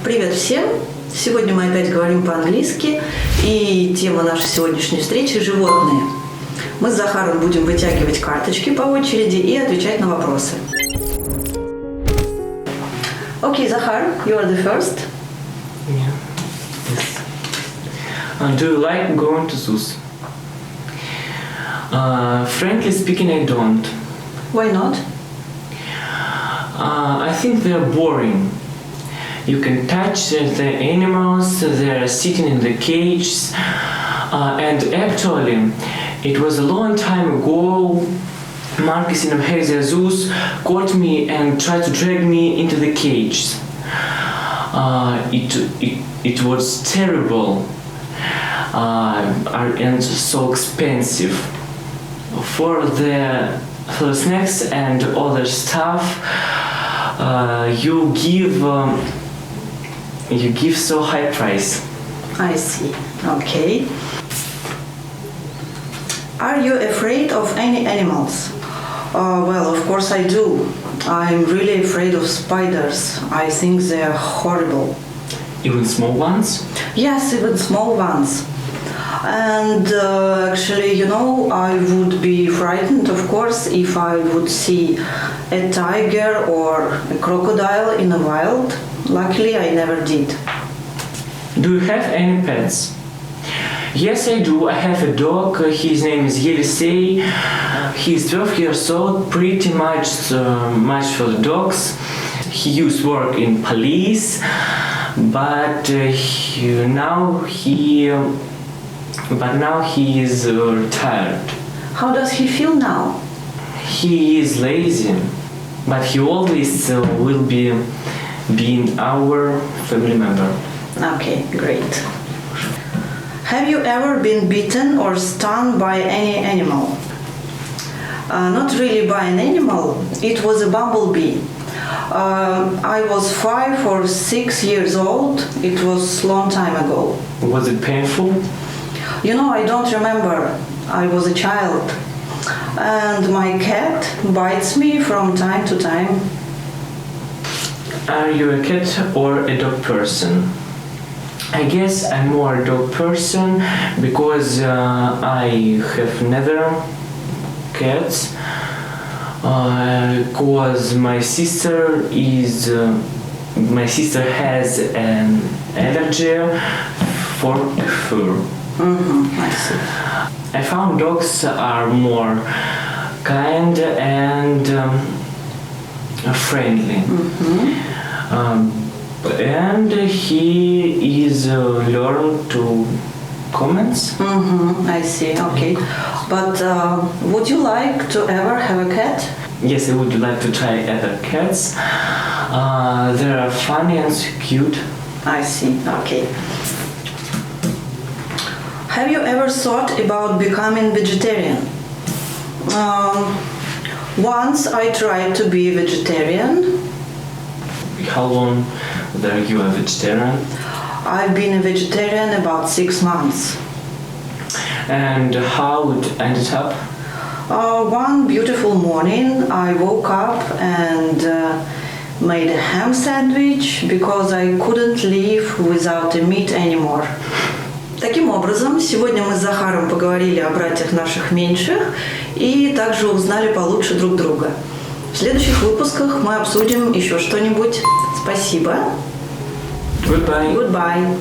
Привет всем! Сегодня мы опять говорим по-английски, и тема нашей сегодняшней встречи – животные. Мы с Захаром будем вытягивать карточки по очереди и отвечать на вопросы. Okay, Захар, you are the first. Yeah. Yes. Do you like going to zoos? Frankly speaking, I don't. Why not? I think they're boring. You can touch the animals, they're sitting in the cages, and actually, it was a long time ago, Marcus in Abkhazia zoos caught me and tried to drag me into the cage. It was terrible and so expensive. For the snacks and other stuff, you give so high price. I see. Okay. Are you afraid of any animals? Well, of course I do. I'm really afraid of spiders. I think they are horrible. Even small ones? Yes, even small ones. And actually, you know, I would be frightened, of course, if I would see a tiger or a crocodile in the wild. Luckily, I never did. Do you have any pets? Yes, I do. I have a dog. His name is Yelisei. He's 12 years old, pretty much for the dogs. He used to work in police, but now he is retired. How does he feel now? He is lazy, but he always will be being our family member. Okay, great. Have you ever been bitten or stung by any animal? Not really by an animal. It was a bumblebee. I was 5 or 6 years old. It was a long time ago. Was it painful? You know, I don't remember. I was a child. And my cat bites me from time to time. Are you a cat or a dog person? I guess I'm more a dog person because I have never cats. Because my sister has an allergy for fur. I see. I found dogs are more kind and friendly. And he is learned to comments. I see. Okay. But would you like to ever have a cat? Yes, I would like to try other cats. They are funny and cute. I see. Okay. Have you ever thought about becoming vegetarian? Once I tried to be vegetarian. How long were you a vegetarian? I've been a vegetarian about 6 months. And how it ended up? One beautiful morning I woke up and made a ham sandwich because I couldn't live without the meat anymore. Таким образом, сегодня мы с Захаром поговорили о братьях наших меньших и также узнали получше друг друга. В следующих выпусках мы обсудим еще что-нибудь. Спасибо. Goodbye. Goodbye.